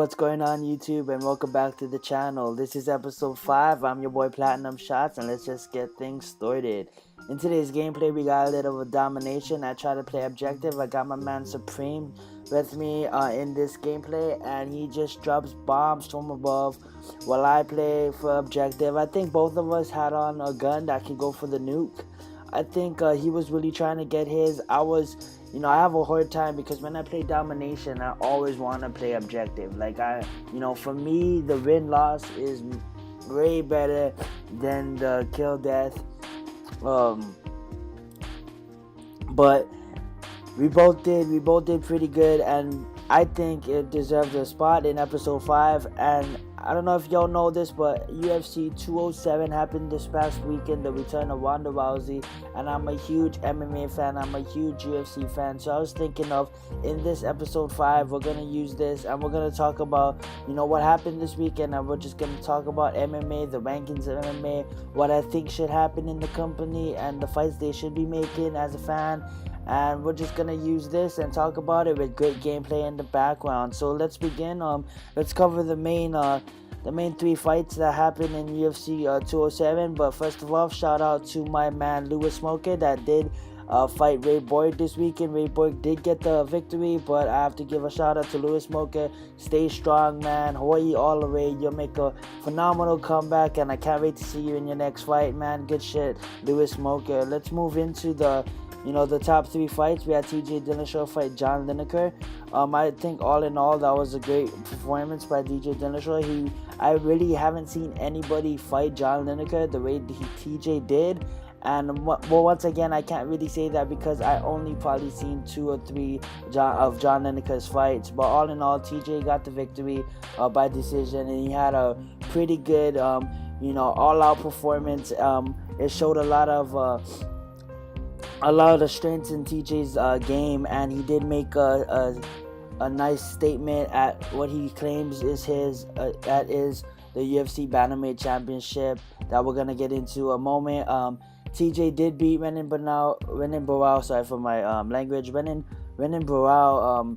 what's going on YouTube, and welcome back to the channel. This is episode 5. I'm your boy PlatinumZ ShotZ, and let's just get things started. In today's gameplay, we got a little of Domination. I try to play objective. I got my man Supreme with me in this gameplay, and he just drops bombs from above while I play for objective. I think both of us had on a gun that could go for the nuke. I think he was really trying to get his. I have a hard time because when I play Domination, I always want to play objective. For me, the win-loss is way better than the kill-death. But we both did pretty good, and I think it deserves a spot in episode 5. And I don't know if y'all know this, but UFC 207 happened this past weekend, the return of Ronda Rousey, and I'm a huge MMA fan, I'm a huge UFC fan, so I was thinking of, in this episode 5, we're going to use this, and we're going to talk about, what happened this weekend, and we're just going to talk about MMA, the rankings of MMA, what I think should happen in the company, and the fights they should be making as a fan. And we're just gonna use this and talk about it with great gameplay in the background. So let's begin. Let's cover the main 3 fights that happened in UFC 207. But first of all, shout out to my man Louis Smoker that did fight Ray Borg this weekend. Ray Borg did get the victory, but I have to give a shout out to Louis Smoker. Stay strong, man. Hawaii all the way. You'll make a phenomenal comeback, and I can't wait to see you in your next fight, man. Good shit, Louis Smoker. Let's move into the top 3 fights. We had TJ Dillashaw fight John Lineker. I think all in all, that was a great performance by DJ Dillashaw. I really haven't seen anybody fight John Lineker the way TJ did. And once again, I can't really say that because I only probably seen 2 or 3 of John Lineker's fights. But all in all, TJ got the victory by decision, and he had a pretty good, all-out performance. It showed a lot of strengths in TJ's game, and he did make a nice statement at what he claims is the UFC Bantamweight Championship that we're gonna get into a moment. TJ did beat Renan Barao. Sorry for my language. Renan Barao,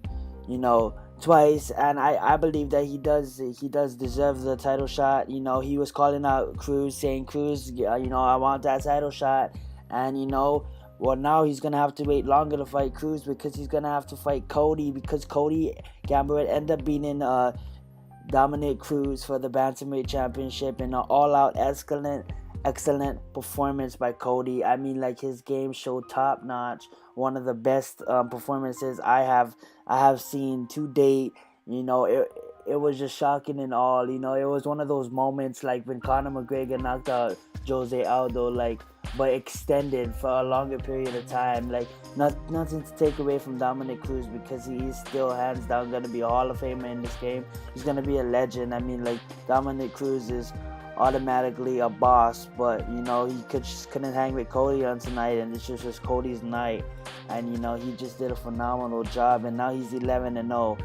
twice, and I believe that he does deserve the title shot. He was calling out Cruz, saying, Cruz, I want that title shot, and well, now he's going to have to wait longer to fight Cruz because he's going to have to fight Cody, because Cody Grabrandt ended up beating Dominic Cruz for the Bantamweight Championship in an all-out excellent performance by Cody. I mean, his game showed top-notch, one of the best performances I have seen to date. It was just shocking and all. It was one of those moments like when Conor McGregor knocked out Jose Aldo, but extended for a longer period of time. Nothing to take away from Dominic Cruz, because he's still hands down going to be a Hall of Famer in this game. He's going to be a legend. I mean, Dominic Cruz is automatically a boss, but he couldn't hang with Cody on tonight, and this just was Cody's night, and he just did a phenomenal job, and now he's 11-0.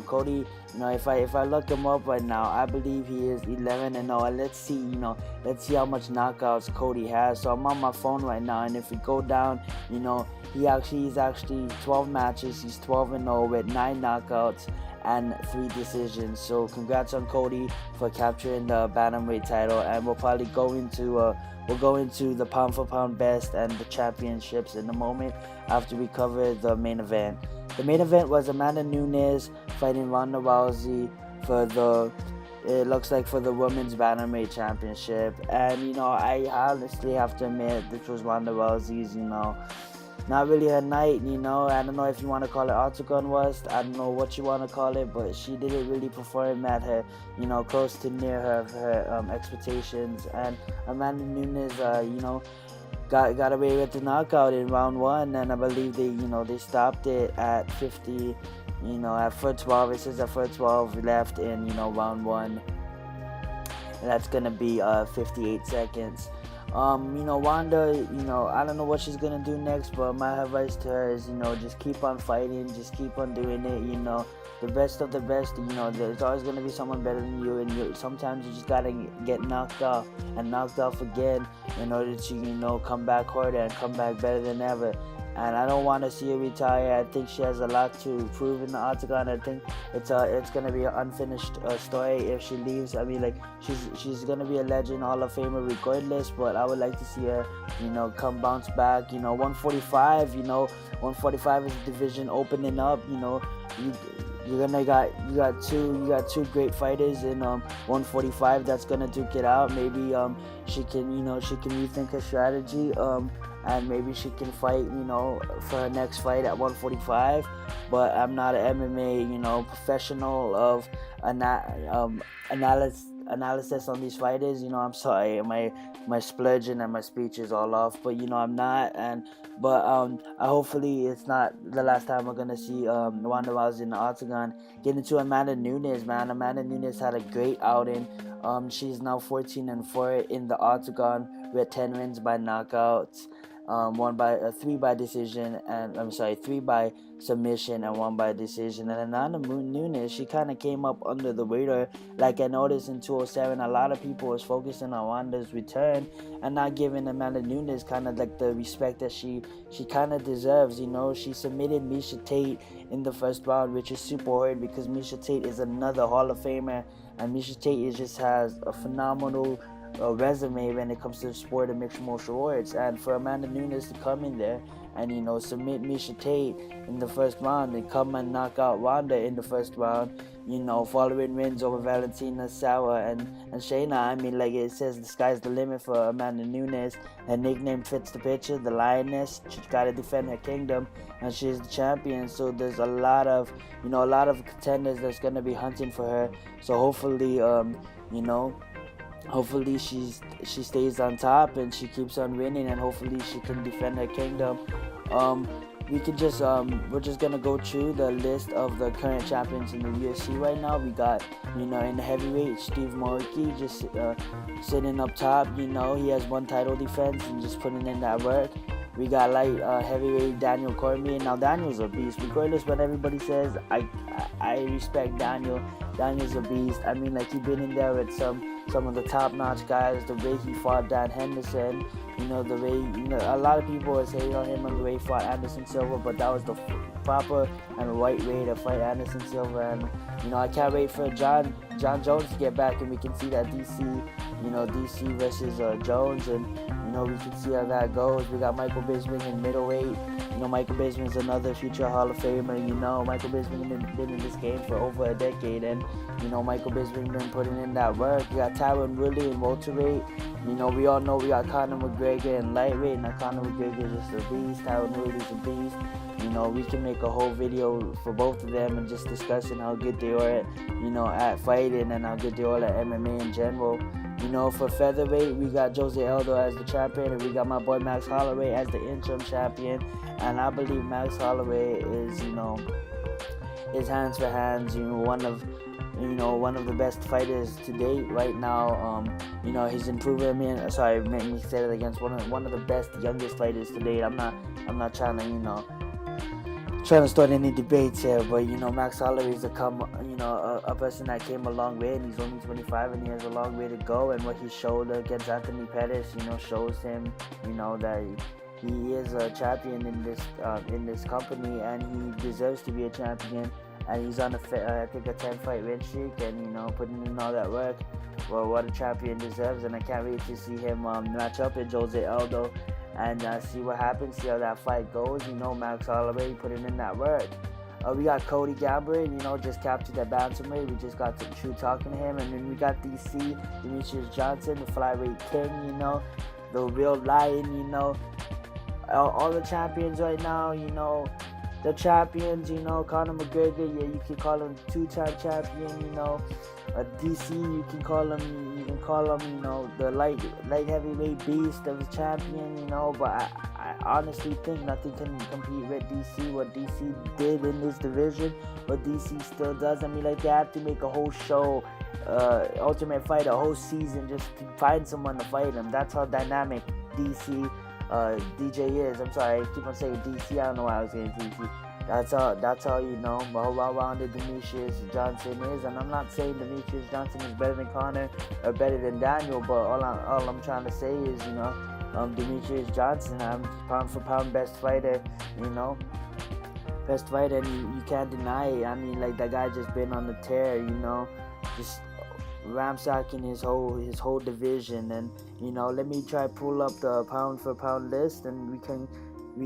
Cody, if I look him up right now, I believe he is 11-0, and let's see how much knockouts Cody has. So I'm on my phone right now, and if we go down, he's actually 12 matches, he's 12-0 with 9 knockouts and 3 decisions. So congrats on Cody for capturing the Bantamweight title, and we'll probably go into the pound for pound best and the championships in a moment after we cover the main event. The main event was Amanda Nunes fighting Ronda Rousey for the women's Bantamweight Championship. And I honestly have to admit, this was Ronda Rousey's not really her night. I don't know if you want to call it Octagon West, I don't know what you want to call it, but she didn't really perform at her close to near her expectations. And Amanda Nunes got away with the knockout in round 1, and I believe they stopped it at 50, at 4:12. It says at 4:12 left in round 1, and that's gonna be 58 seconds. Wanda, I don't know what she's gonna do next, but my advice to her is, just keep on fighting, just keep on doing it. The best of the best, there's always gonna be someone better than you, and sometimes you just gotta get knocked off and knocked off again in order to, come back harder and come back better than ever. and I don't want to see her retire. I think she has a lot to prove in the octagon. I think it's gonna be an unfinished story if she leaves. I mean, like, she's gonna be a legend, Hall of Famer regardless. But I would like to see her, come bounce back. 145. 145 is a division opening up. You got two great fighters in 145 that's gonna duke it out. Maybe she can rethink her strategy, and maybe she can fight for her next fight at 145. But I'm not an MMA professional of analysis on these fighters. I'm sorry, my splurging and my speech is all off, but I'm not. But hopefully it's not the last time we're gonna see Ronda Rousey in the octagon. Getting to Amanda Nunes, man. Amanda Nunes had a great outing. She's now 14-4 in the octagon with 10 wins by knockouts. 3 by decision, and 3 by submission and 1 by decision. And Amanda Nunes, she kind of came up under the radar. Like I noticed in 207, a lot of people was focusing on Ronda's return and not giving Amanda Nunes kind of like the respect that she kind of deserves. She submitted Miesha Tate in the first round, which is super hard because Miesha Tate is another Hall of Famer, and Miesha Tate just has a phenomenal resume when it comes to the sport of mixed martial arts. And for Amanda Nunes to come in there and submit Miesha Tate in the first round and come and knock out Ronda in the first round, following wins over Valentina, Sauer, and Shayna. I mean, like, it says the sky's the limit for Amanda Nunes. Her nickname fits the picture, the Lioness. She's got to defend her kingdom, and she's the champion. So there's a lot of contenders that's gonna be hunting for her. So hopefully, hopefully she stays on top and she keeps on winning, and hopefully she can defend her kingdom. We're just gonna go through the list of the current champions in the UFC right now. We got, in the heavyweight, Steve Maoki just sitting up top. He has 1 title defense and just putting in that work. We got light heavyweight Daniel Cormier. Now Daniel's a beast. Regardless what everybody says, I respect Daniel. Daniel's a beast. I mean, like, he's been in there with some of the top-notch guys. The way he fought Dan Henderson, the way a lot of people was hating on him on the way he fought Anderson Silva, but that was the proper and right way to fight Anderson Silva. And I can't wait for John Jones to get back, and we can see that DC versus Jones, and we can see how that goes. We got Michael Bisping in middleweight. Michael Bisping's another future Hall of Famer. Michael Bisping been in this game for over a decade, and Michael Bisping been putting in that work. We got Tyron Woodley in welterweight. We all know we got Conor McGregor in lightweight. Now Conor McGregor is just a beast. Tyron Woodley's a beast. We can make a whole video for both of them and just discussing how good they are at fighting and how good they are at MMA in general. For featherweight, we got Jose Aldo as the champion, and we got my boy Max Holloway as the interim champion. And I believe Max Holloway is hands for hands, one of the best fighters to date right now. He's improving. Make me say that against one of the best youngest fighters to date. I'm not trying to start any debates here, but Max Holloway is a person that came a long way, and he's only 25 and he has a long way to go. And what he showed against Anthony Pettis, shows him that he is a champion in this company, and he deserves to be a champion. And he's on a 10-fight win streak, and putting in all that work. Well, what a champion deserves, and I can't wait to see him match up with Jose Aldo and see what happens, see how that fight goes. Max Holloway putting in that work. We got Cody Grabrandt, just captured that Bantamweight. We just got through talking to him. And then we got DC, Demetrius Johnson, the flyweight king, the real lion, all the champions right now, the champions, Conor McGregor, yeah, you can call him 2-time champion, DC, you can call him, the light heavyweight beast of the champion, but I honestly think nothing can compete with DC, what DC did in this division, what DC still does. I mean, like, they have to make a whole show, Ultimate Fighter, a whole season just to find someone to fight him. That's how dynamic DJ is. I'm sorry, I keep on saying DC, I don't know why I was saying DC. That's how how well-rounded Demetrius Johnson is. And I'm not saying Demetrius Johnson is better than Conor or better than Daniel, but all I'm trying to say is, Demetrius Johnson. I'm pound for pound best fighter, you know. Best fighter, and you can't deny it. I mean, like, that guy just been on the tear, you know, just ransacking his whole division. And you know, let me try pull up the pound for pound list, and we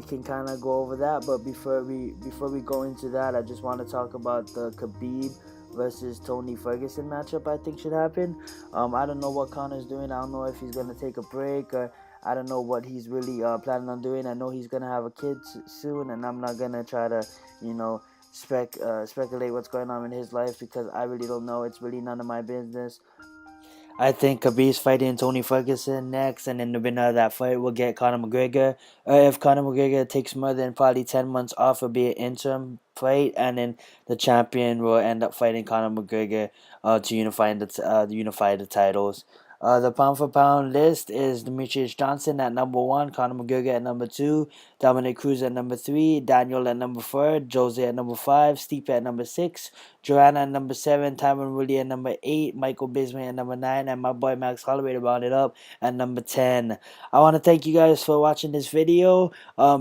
can kind of go over that. But before we go into that, I just want to talk about the Khabib versus Tony Ferguson matchup I think should happen. I don't know what Conor's doing. I don't know if he's gonna take a break, or I don't know what he's really planning on doing. I know he's gonna have a kid soon, and I'm not gonna try to, you know, speculate what's going on in his life, because I really don't know. It's really none of my business. I think Khabib's fighting Tony Ferguson next, and then the winner of that fight will get Conor McGregor. If Conor McGregor takes more than probably 10 months off, it'll be an interim fight, and then the champion will end up fighting Conor McGregor to unify the titles. The pound for pound list is Demetrius Johnson at number 1, Conor McGregor at number 2, Dominic Cruz at number 3, Daniel at number 4, Jose at number 5, Stipe at number 6, Joanna at number 7, Tyron Woodley at number 8, Michael Bisping at number 9, and my boy Max Holloway to round it up at number 10. I want to thank you guys for watching this video.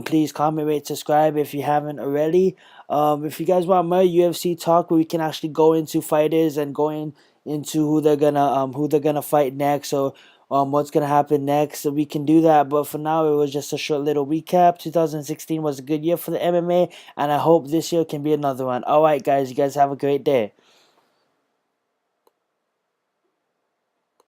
Please comment, rate, subscribe if you haven't already. If you guys want more UFC talk where we can actually go into fighters and into who they're gonna fight next, or what's gonna happen next, so we can do that. But for now, it was just a short little recap. 2016 was a good year for the MMA, and I hope this year can be another one. Alright guys, you guys have a great day.